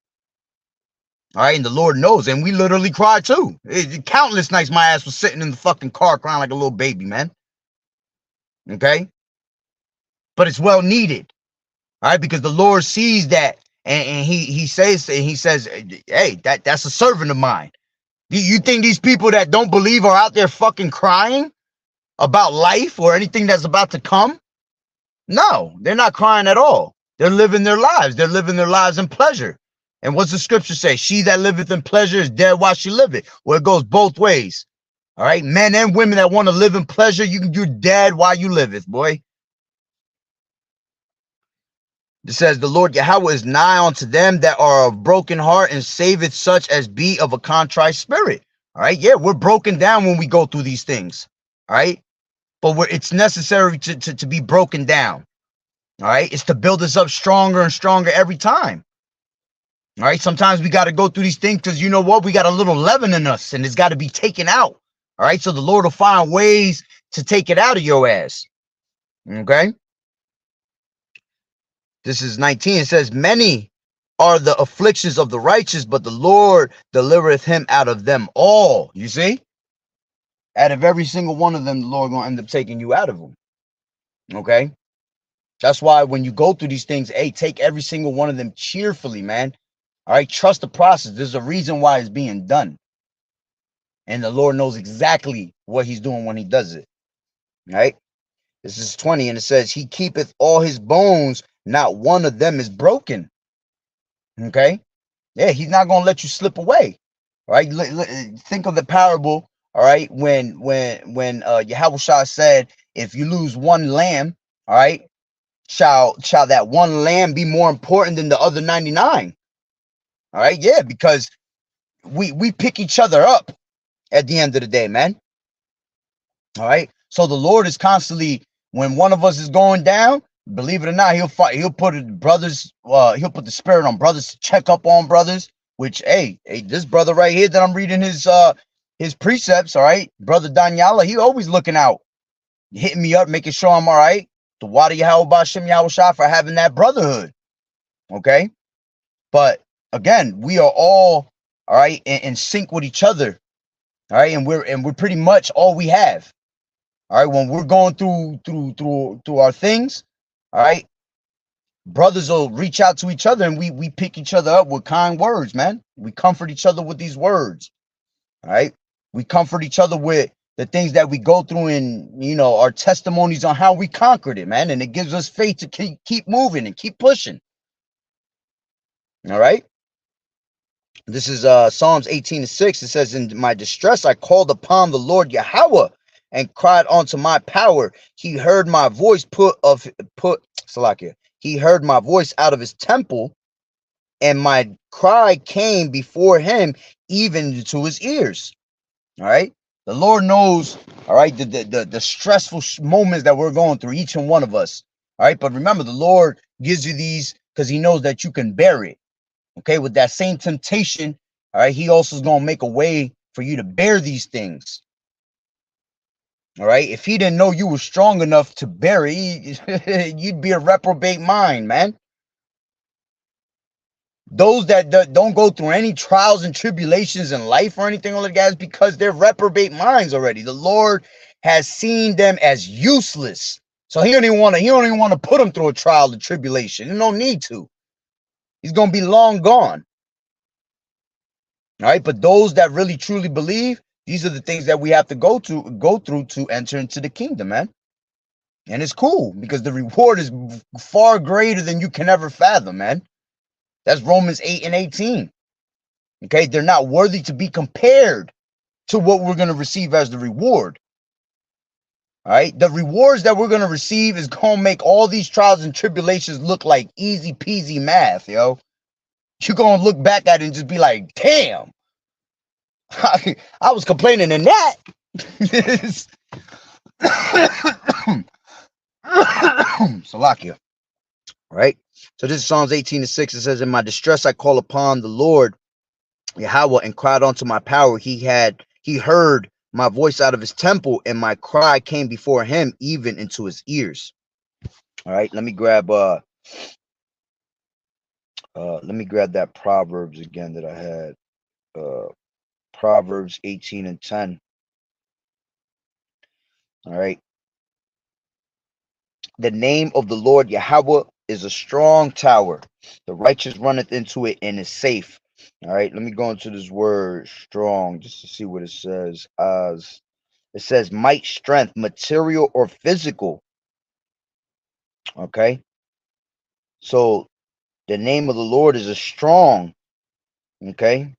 All right. And the Lord knows. And we literally cry too. Countless nights my ass was sitting in the fucking car crying like a little baby, man. Okay. But it's well needed. All right. Because the Lord sees that. And he says, hey, that's a servant of mine. You think these people that don't believe are out there fucking crying about life or anything that's about to come? No, they're not crying at all. They're living their lives. They're living their lives in pleasure. And what's the scripture say? She that liveth in pleasure is dead while she liveth. Well, it goes both ways. All right. Men and women that want to live in pleasure, you're dead while you liveth, boy. It says, the Lord Yahweh is nigh unto them that are of broken heart, and saveth such as be of a contrite spirit. All right. Yeah, we're broken down when we go through these things. All right. But it's necessary to be broken down. All right. It's to build us up stronger and stronger every time. All right. Sometimes we got to go through these things because you know what? We got a little leaven in us and it's got to be taken out. All right. So the Lord will find ways to take it out of your ass. Okay. This is 19. It says, many are the afflictions of the righteous, but the Lord delivereth him out of them all. You see? Out of every single one of them, the Lord gonna end up taking you out of them. Okay. That's why when you go through these things, hey, take every single one of them cheerfully, man. All right. Trust the process. There's a reason why it's being done. And the Lord knows exactly what he's doing when he does it. All right. This is 20. And it says, he keepeth all his bones. Not one of them is broken. Okay. Yeah. He's not going to let you slip away. All right. Think of the parable. All right. When Yahweh Shah said, if you lose one lamb, all right, shall that one lamb be more important than the other 99? All right, yeah, because we pick each other up at the end of the day, man. All right. So the Lord is constantly, when one of us is going down, believe it or not, he'll fight. He'll put brothers. He'll put the spirit on brothers to check up on brothers. Which, hey, this brother right here that I'm reading his precepts. All right, brother Daniela, he always looking out, hitting me up, making sure I'm all right. The Wada Yahweh Bashem Yahweh Shah for having that brotherhood. Okay, but again, we are all right in sync with each other. All right, and we're pretty much all we have. All right, when we're going through our things, all right, brothers will reach out to each other and we pick each other up with kind words, man. We comfort each other with these words. All right. We comfort each other with the things that we go through and our testimonies on how we conquered it, man. And it gives us faith to keep moving and keep pushing. All right. This is Psalms 18:6. It says, in my distress, I called upon the Lord Yahweh and cried unto my power. He heard my voice Salakia. He heard my voice out of his temple, and my cry came before him, even to his ears. All right. The Lord knows, all right, the stressful moments that we're going through, each and one of us. All right. But remember, the Lord gives you these because he knows that you can bear it. Okay, with that same temptation, all right, he also is going to make a way for you to bear these things. All right, if he didn't know you were strong enough to bear it, you'd be a reprobate mind, man. Those that don't go through any trials and tribulations in life or anything like that is because they're reprobate minds already. The Lord has seen them as useless, so he don't even want to put them through a trial and tribulation. He don't need to. He's going to be long gone. All right, but those that really truly believe, these are the things that we have to go through to enter into the kingdom, man. And it's cool because the reward is far greater than you can ever fathom, man. That's Romans 8:18. Okay, they're not worthy to be compared to what we're going to receive as the reward. All right, the rewards that we're going to receive is going to make all these trials and tribulations look like easy peasy math, yo. You're going to look back at it and just be like, damn, I was complaining in that. Salakia. Right? So this is Psalms 18:6. It says, in my distress I call upon the Lord Yahweh and cried unto my power. He heard my voice out of his temple, and my cry came before him, even into his ears. All right, let me grab that Proverbs again that I had. Proverbs 18:10. All right. The name of the Lord Yahweh is a strong tower. The righteous runneth into it and is safe. All right, let me go into this word strong just to see what it says. As it says, might, strength, material or physical. Okay, so the name of the Lord is a strong. Okay,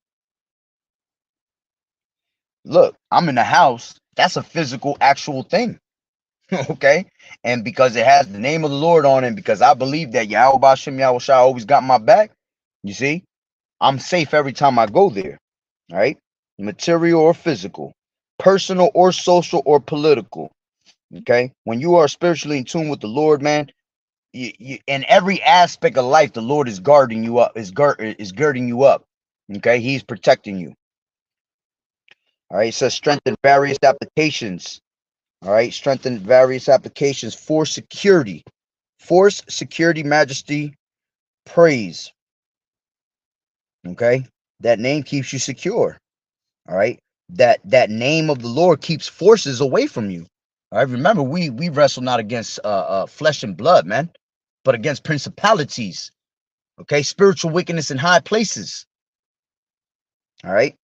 look, I'm in the house. That's a physical, actual thing. Okay, and because it has the name of the Lord on it, because I believe that Yahweh Bashem Yahweh Shah always got my back. You see, I'm safe every time I go there. All right, material or physical, personal or social or political. Okay, when you are spiritually in tune with the Lord, man, in every aspect of life, the Lord is guarding you up, is girding you up. Okay, He's protecting you. All right, it says strengthen various applications. All right, strengthen various applications for security, force, security, majesty, praise. Okay, that name keeps you secure. All right, that name of the Lord keeps forces away from you. All right, remember we wrestle not against flesh and blood, man, but against principalities. Okay, spiritual wickedness in high places. All right, it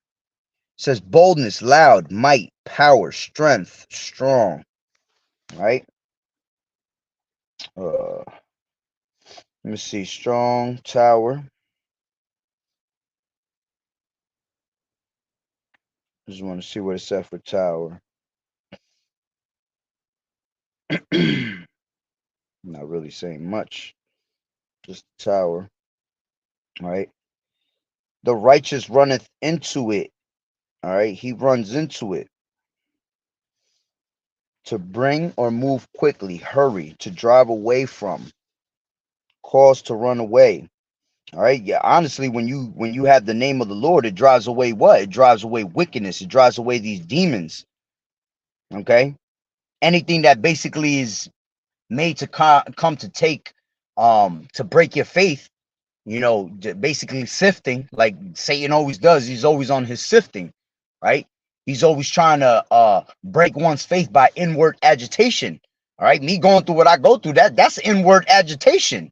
says boldness, loud, might, power, strength, strong. All right, let me see, strong tower. Just want to see what it said for tower. Not really saying much. Just the tower. All right. The righteous runneth into it. All right. He runs into it to bring or move quickly, hurry, to drive away from, cause to run away. All right. Yeah. Honestly, when you have the name of the Lord, it drives away what? It drives away wickedness. It drives away these demons. Okay. Anything that basically is made to come to take to break your faith, basically sifting like Satan always does. He's always on his sifting, right? He's always trying to break one's faith by inward agitation. All right, me going through what I go through, that's inward agitation.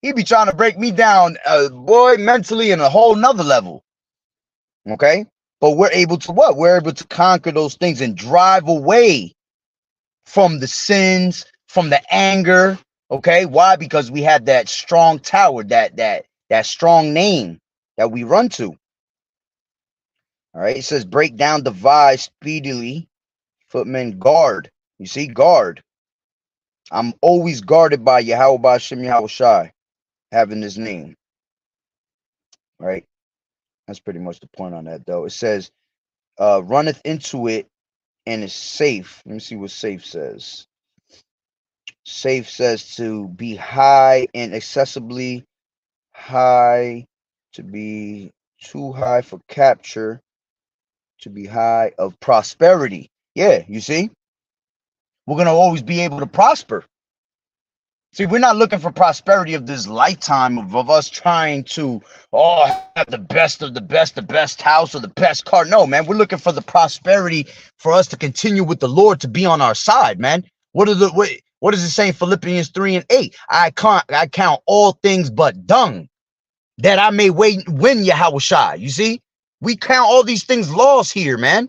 He be trying to break me down, boy, mentally in a whole nother level. Okay, but we're able to what? We're able to conquer those things and drive away from the sins, from the anger. Okay, why? Because we have that strong tower, that strong name that we run to. All right, it says break down, divide speedily, footmen guard. You see, guard. I'm always guarded by Yahweh Ba'Shem Yahweh Shai, having this name. All right, that's pretty much the point on that, though. It says runneth into it and is safe. Let me see what safe says. Safe says to be high and accessibly high, to be too high for capture, to be high of prosperity. Yeah, you see, we're going to always be able to prosper. See, we're not looking for prosperity of this lifetime of us trying to, have the best of the best house or the best car. No, man, we're looking for the prosperity for us to continue with the Lord to be on our side, man. What does it say in Philippians 3:8? I count all things but dung, that I may win Yahweh Shai. You see, we count all these things lost here, man,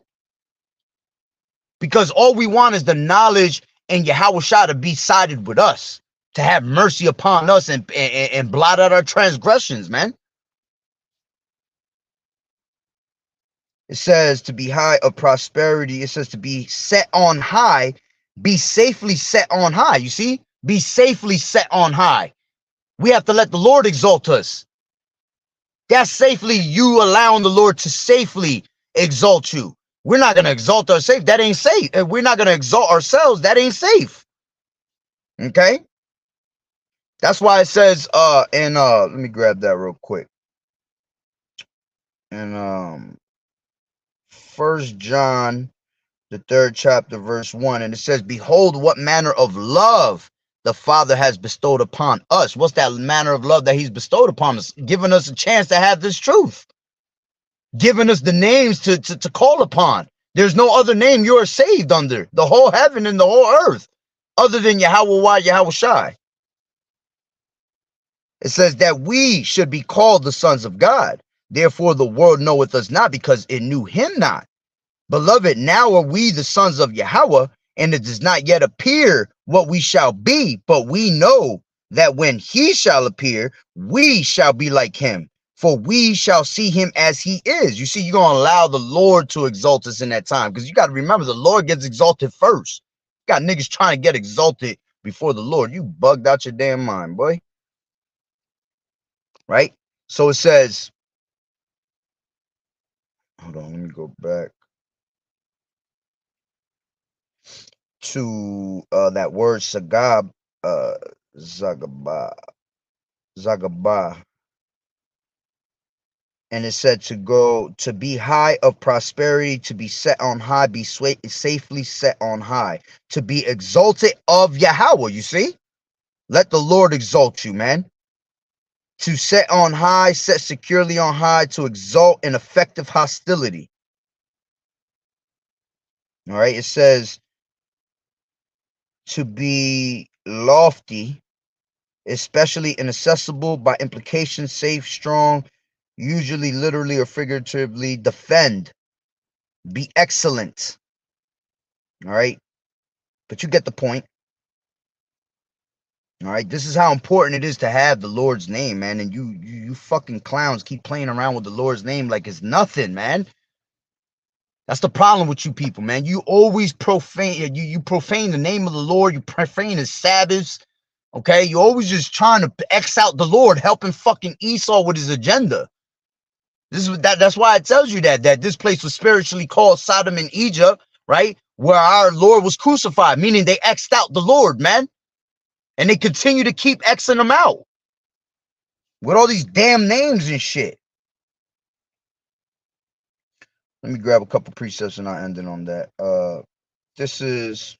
because all we want is the knowledge and Yahweh Shai to be sided with us, to have mercy upon us and blot out our transgressions, man. It says to be high of prosperity. It says to be set on high, be safely set on high. You see, be safely set on high. We have to let the Lord exalt us. That's safely you allowing the Lord to safely exalt you. We're not going to exalt ourselves. That ain't safe. We're not going to exalt ourselves. That ain't safe. Okay. That's why it says, let me grab that real quick. In 1 John, the 3rd chapter, verse 1, and it says, behold, what manner of love the Father has bestowed upon us. What's that manner of love that he's bestowed upon us? Giving us a chance to have this truth. Giving us the names to call upon. There's no other name you are saved under the whole heaven and the whole earth other than Yahweh Yahweh Shai. It says that we should be called the sons of God. Therefore the world knoweth us not, because it knew him not. Beloved, now are we the sons of Yahweh, and it does not yet appear what we shall be, but we know that when he shall appear, we shall be like him, for we shall see him as he is. You see, you're going to allow the Lord to exalt us in that time, because you got to remember, the Lord gets exalted first. You got niggas trying to get exalted before the Lord. You bugged out your damn mind, boy. Right? So it says, hold on, let me go back to that word sagab, zagaba, and it said to go, to be high of prosperity, to be set on high, be safely set on high, to be exalted of Yahweh. You see, let the Lord exalt you, man. To set on high, set securely on high, to exalt in effective hostility. All right, it says to be lofty, especially inaccessible, by implication, safe, strong, usually literally or figuratively, defend, be excellent. All right, but you get the point. All right, this is how important it is to have the Lord's name, man. And you fucking clowns keep playing around with the Lord's name like it's nothing, man. That's the problem with you people, man. You always profane, you profane the name of the Lord. You profane his Sabbaths. Okay, you're always just trying to X out the Lord, helping fucking Esau with his agenda. This is that's why it tells you that this place was spiritually called Sodom and Egypt, right? Where our Lord was crucified, meaning they X'd out the Lord, man. And they continue to keep X'ing them out with all these damn names and shit. Let me grab a couple precepts and I'll end it on that. This is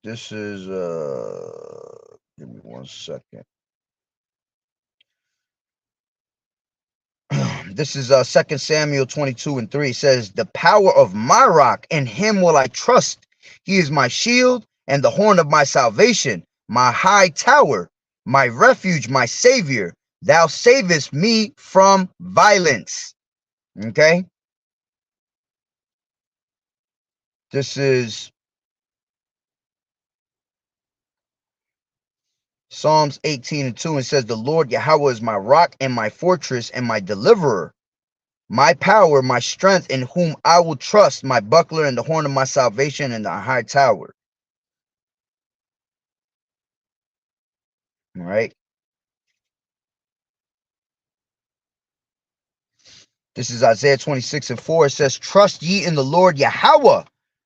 this is give me 1 second. This is 2 Samuel 22:3. It says, the power of my rock, in him will I trust. He is my shield and the horn of my salvation, my high tower, my refuge, my savior. Thou savest me from violence. Okay. This is Psalms 18:2. It says, the Lord Yahweh is my rock and my fortress and my deliverer, my power, my strength, in whom I will trust, my buckler and the horn of my salvation and the high tower. All right. This is Isaiah 26:4. It says, trust ye in the Lord Yahweh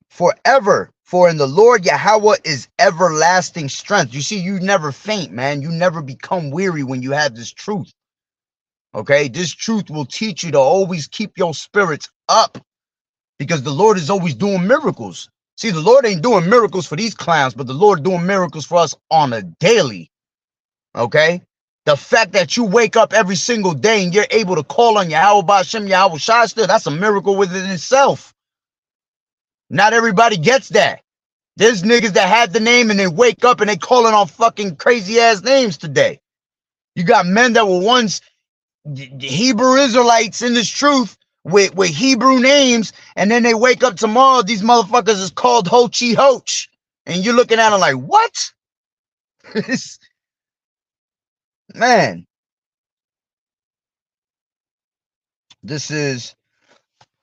forever, for in the Lord Yahweh is everlasting strength. You see, you never faint, man. You never become weary when you have this truth. Okay, this truth will teach you to always keep your spirits up, because the Lord is always doing miracles. See, the Lord ain't doing miracles for these clowns, but the Lord doing miracles for us on a daily. Okay, the fact that you wake up every single day and you're able to call on Yahweh Ba'Shem Yahweh Shai still, that's a miracle within itself. Not everybody gets that. There's niggas that had the name and they wake up and they calling on fucking crazy ass names today. You got men that were once Hebrew Israelites in this truth with Hebrew names, and then they wake up tomorrow, these motherfuckers is called Hochi Hoch. And you're looking at them like, what? Man. This is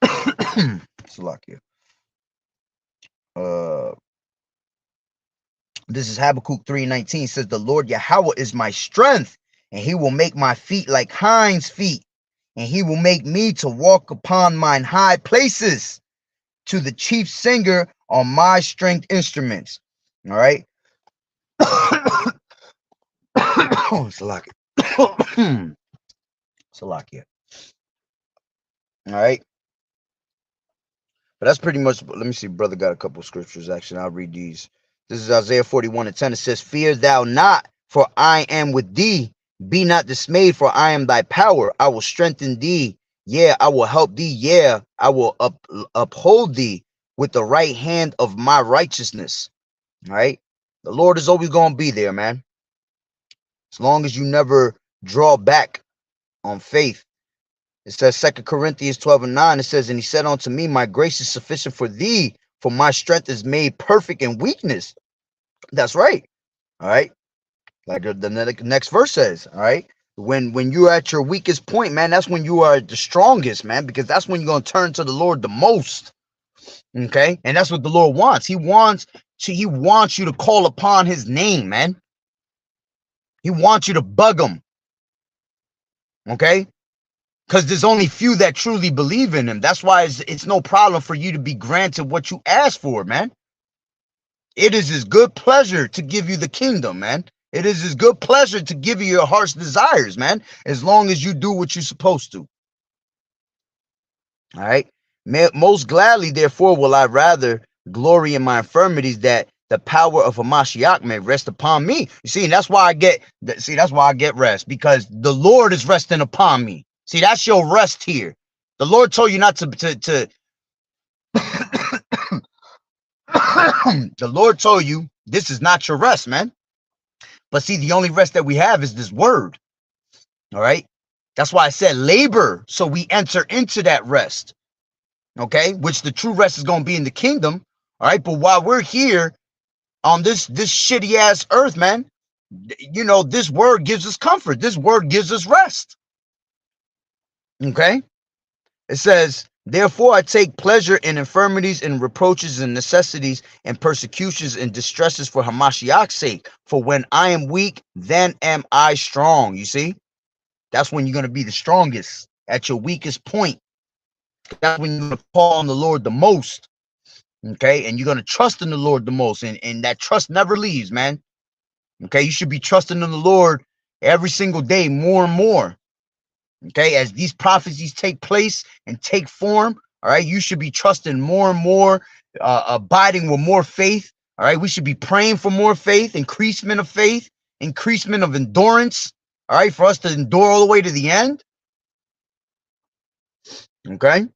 Salakia. This is Habakkuk 3:19. Says, the Lord Yahweh is my strength, and he will make my feet like hinds' feet, and he will make me to walk upon mine high places, to the chief singer on my stringed instruments. All right. Salakia. Salakia. All right. But that's pretty much, let me see, brother got a couple scriptures, actually. I'll read these. This is Isaiah 41:10. It says, fear thou not, for I am with thee. Be not dismayed, for I am thy power. I will strengthen thee. Yeah, I will help thee. Yeah, I will uphold thee with the right hand of my righteousness. All right. The Lord is always going to be there, man. As long as you never draw back on faith. It says 2 Corinthians 12:9. It says, and he said unto me, my grace is sufficient for thee, for my strength is made perfect in weakness. That's right. All right. Like the next verse says, all right. When you're at your weakest point, man, that's when you are the strongest, man, because that's when you're going to turn to the Lord the most. Okay. And that's what the Lord wants. He wants you to call upon his name, man. He wants you to bug him. Okay. Because there's only few that truly believe in him. That's why it's no problem for you to be granted what you ask for, man. It is his good pleasure to give you the kingdom, man. It is his good pleasure to give you your heart's desires, man, as long as you do what you're supposed to. All right. Most gladly, therefore, will I rather glory in my infirmities, that the power of a Mashiach may rest upon me. You see, and that's why I get rest, because the Lord is resting upon me. See, that's your rest here. The Lord told you not to the Lord told you this is not your rest, man. But see, the only rest that we have is this word. All right. That's why I said labor, so we enter into that rest. Okay, which the true rest is going to be in the kingdom. All right. But while we're here on this shitty ass earth, man, You know, this word gives us comfort. This word gives us rest. Okay? It says, therefore I take pleasure in infirmities and reproaches and necessities and persecutions and distresses for Hamashiach's sake. For when I am weak, then am I strong. You see? That's when you're going to be the strongest, at your weakest point. That's when you're going to call on the Lord the most. Okay? And you're going to trust in the Lord the most. And that trust never leaves, man. Okay? You should be trusting in the Lord every single day, more and more. Okay, as these prophecies take place and take form, all right, you should be trusting more and more, abiding with more faith. All right, we should be praying for more faith, increasement of faith, increasement of endurance. All right, for us to endure all the way to the end. Okay,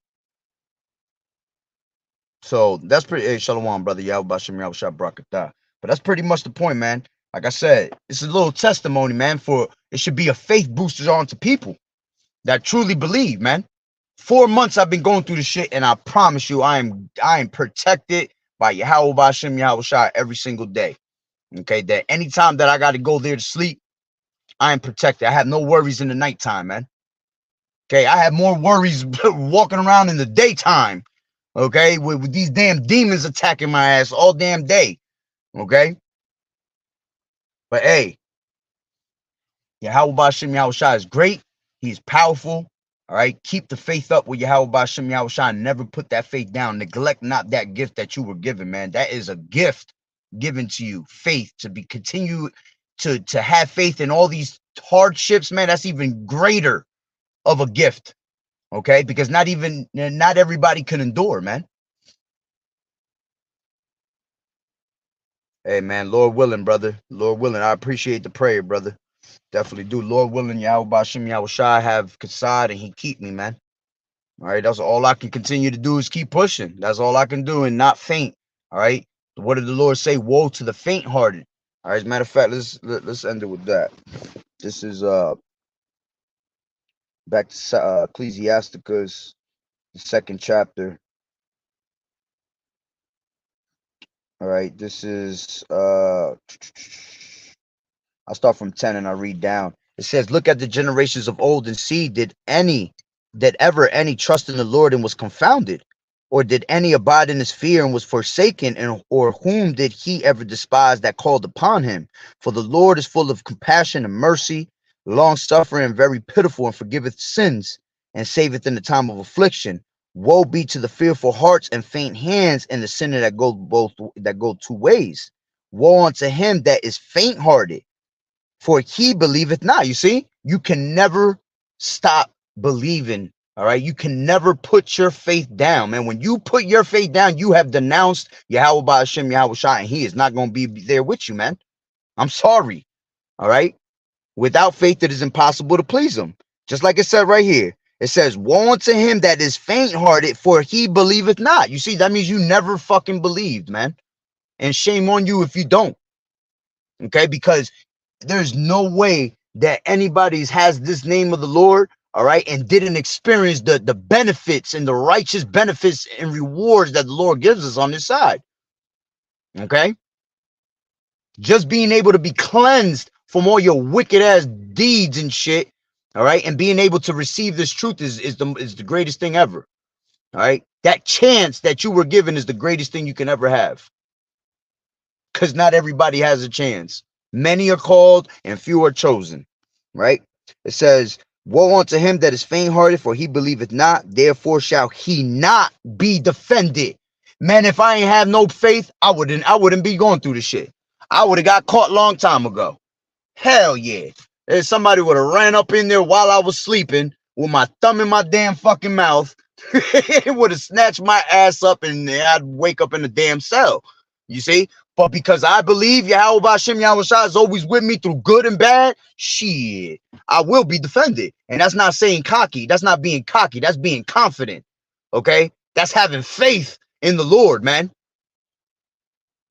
so that's pretty. Hey, shalom, brother. But that's pretty much the point, man. Like I said, it's a little testimony, man. For it should be a faith booster on to people that truly believe, man. 4 months I've been going through the shit, and I promise you, I am protected by Yahweh Bashem Yahweh Shai every single day. Okay, that anytime that I got to go there to sleep, I am protected. I have no worries in the nighttime, man. Okay, I have more worries walking around in the daytime. Okay, with these damn demons attacking my ass all damn day. Okay, but hey, Yahweh Bashem Yahweh Shai is great. He's powerful. All right, keep the faith up with Yahweh Bashem Yahweh Shai. Never put that faith down. Neglect not that gift that you were given, man. That is a gift given to you. Faith to be continue to have faith in all these hardships, man. That's even greater of a gift. Okay, because not everybody can endure, man. Hey, man, Lord willing, brother. Lord willing, I appreciate the prayer, brother. Definitely do. Lord willing, Yahweh Bashem Yahweh Shai have Kassad and he keep me, man. All right, that's all I can continue to do is keep pushing. That's all I can do and not faint. All right. What did the Lord say? Woe to the faint-hearted. All right. As a matter of fact, let's end it with that. This is back to Ecclesiasticus, the 2nd chapter. All right. This is I'll start from 10 and I'll read down. It says, look at the generations of old and see, did ever any trust in the Lord and was confounded? Or did any abide in his fear and was forsaken? And or whom did he ever despise that called upon him? For the Lord is full of compassion and mercy, long suffering and very pitiful, and forgiveth sins and saveth in the time of affliction. Woe be to the fearful hearts and faint hands and the sinner that go two ways. Woe unto him that is faint hearted, for he believeth not. You see, you can never stop believing. All right, you can never put your faith down, man. When you put your faith down, you have denounced Yahweh Ba'ashem Yahweh Shai, and he is not going to be there with you, man. I'm sorry. All right, without faith, it is impossible to please him. Just like it said right here, it says, woe unto him that is faint-hearted, for he believeth not. You see, that means you never fucking believed, man. And shame on you if you don't. Okay, because there's no way that anybody has this name of the Lord, all right, and didn't experience the benefits and the righteous benefits and rewards that the Lord gives us on this side. Okay, just being able to be cleansed from all your wicked ass deeds and shit, all right, and being able to receive this truth is the greatest thing ever. All right, that chance that you were given is the greatest thing you can ever have, because not everybody has a chance. Many are called and few are chosen. Right? It says, woe unto him that is faint-hearted, for he believeth not, therefore shall he not be defended. Man, if I ain't have no faith, I wouldn't be going through the shit. I would have got caught long time ago. Hell yeah. If somebody would have ran up in there while I was sleeping with my thumb in my damn fucking mouth, it would have snatched my ass up and I'd wake up in the damn cell. You see? But because I believe Yahweh Bashem Yahweh Shai is always with me through good and bad, shit, I will be defended. And that's not saying cocky. That's not being cocky. That's being confident. Okay? That's having faith in the Lord, man.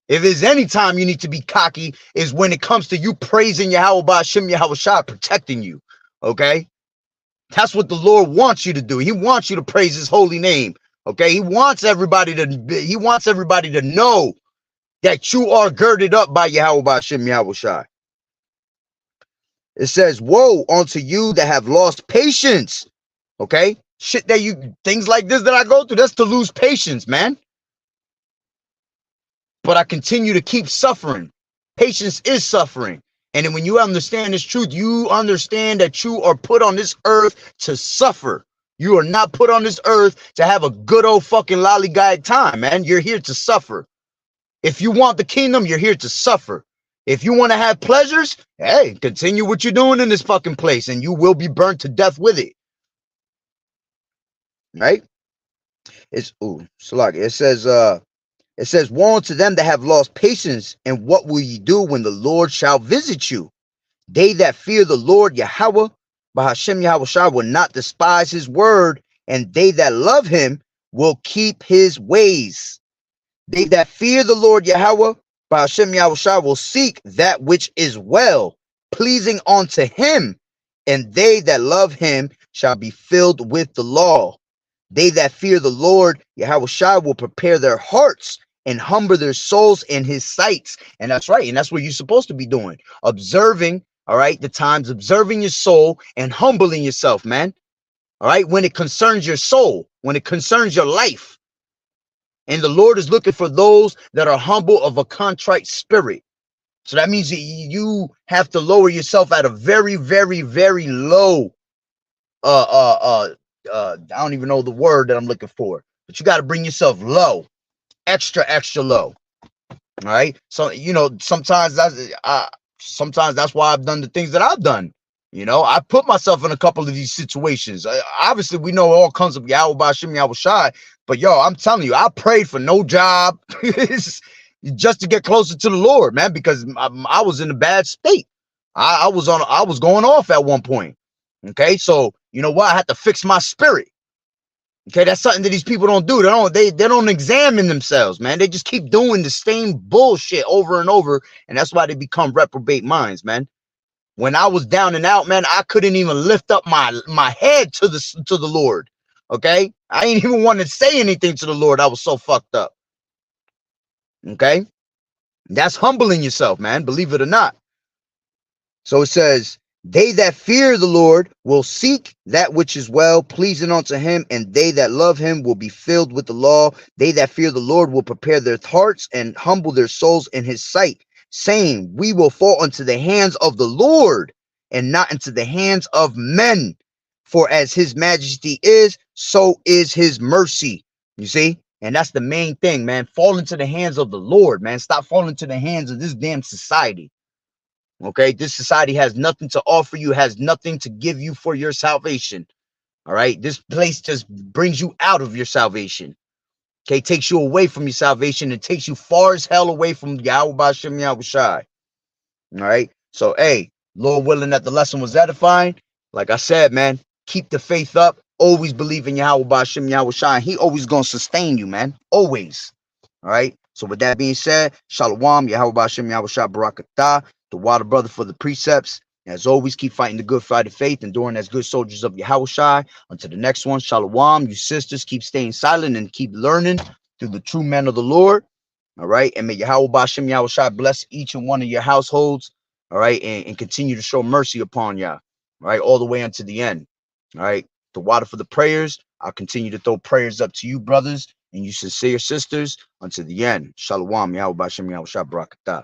If there's any time you need to be cocky, is when it comes to you praising Yahweh Bashem Yahweh Shai protecting you. Okay? That's what the Lord wants you to do. He wants you to praise his holy name. Okay? He wants everybody to know that you are girded up by Yahweh Bashem Yahweh Shai. It says, woe unto you that have lost patience. Okay? Shit that things like this that I go through, that's to lose patience, man. But I continue to keep suffering. Patience is suffering. And then when you understand this truth, you understand that you are put on this earth to suffer. You are not put on this earth to have a good old fucking lollygag time, man. You're here to suffer. If you want the kingdom, you're here to suffer. If you want to have pleasures, hey, continue what you're doing in this fucking place and you will be burnt to death with it. Right? It says, woe unto them that have lost patience, and what will ye do when the Lord shall visit you? They that fear the Lord Yahweh, Bahashem Yahweh Shai, will not despise his word, and they that love him will keep his ways. They that fear the Lord Yahweh, Bahashem Yahweh Shai, will seek that which is well, pleasing unto him, and they that love him shall be filled with the law. They that fear the Lord Yahweh Shai will prepare their hearts and humble their souls in his sights. And that's right. And that's what you're supposed to be doing. Observing, all right, the times, observing your soul and humbling yourself, man. All right, when it concerns your soul, when it concerns your life. And the Lord is looking for those that are humble of a contrite spirit. So that means that you have to lower yourself at a very, very, very low, I don't even know the word that I'm looking for, but you got to bring yourself low, extra, extra low. All right. So, sometimes that's why I've done the things that I've done. I put myself in a couple of these situations. Obviously, we know it all comes up Yahweh Bashim Yahweh Shai, but yo, I'm telling you, I prayed for no job just to get closer to the Lord, man, because I was in a bad state. I was going off at one point. Okay, so you know what? I had to fix my spirit. Okay, that's something that these people don't do. They don't examine themselves, man. They just keep doing the same bullshit over and over, and that's why they become reprobate minds, man. When I was down and out, man, I couldn't even lift up my head to the Lord. Okay, I ain't even want to say anything to the Lord. I was so fucked up. Okay, that's humbling yourself, man. Believe it or not. So it says, they that fear the Lord will seek that which is well, pleasing unto him, and they that love him will be filled with the law. They that fear the Lord will prepare their hearts and humble their souls in his sight, saying, we will fall into the hands of the Lord and not into the hands of men. For as his majesty is, so is his mercy. You see? And that's the main thing, man. Fall into the hands of the Lord, man. Stop falling into the hands of this damn society. Okay, this society has nothing to offer you, has nothing to give you for your salvation. All right, this place just brings you out of your salvation. Okay, takes you away from your salvation and takes you far as hell away from Yahweh Bashim Yahweh Shai. All right, so hey, Lord willing that the lesson was edifying. Like I said, man, keep the faith up. Always believe in Yahweh Bashim Yahweh Shai. He always gonna sustain you, man. Always. All right. So with that being said, Shalom, Yahweh Bashim Yahweh Shai Barakatah. The water brother for the precepts. As always, keep fighting the good fight of faith, enduring as good soldiers of Yahweh Shai. Until the next one, Shalom. You sisters, keep staying silent and keep learning through the true men of the Lord. All right. And may Yahweh Bashim Yahweh Shai bless each and one of your households. All right. And continue to show mercy upon y'all. All right. All the way unto the end. All right. The water for the prayers. I'll continue to throw prayers up to you, brothers, and you sincere sisters unto the end. Shalom. Yahweh Bashim Yahweh Shai Barakatah.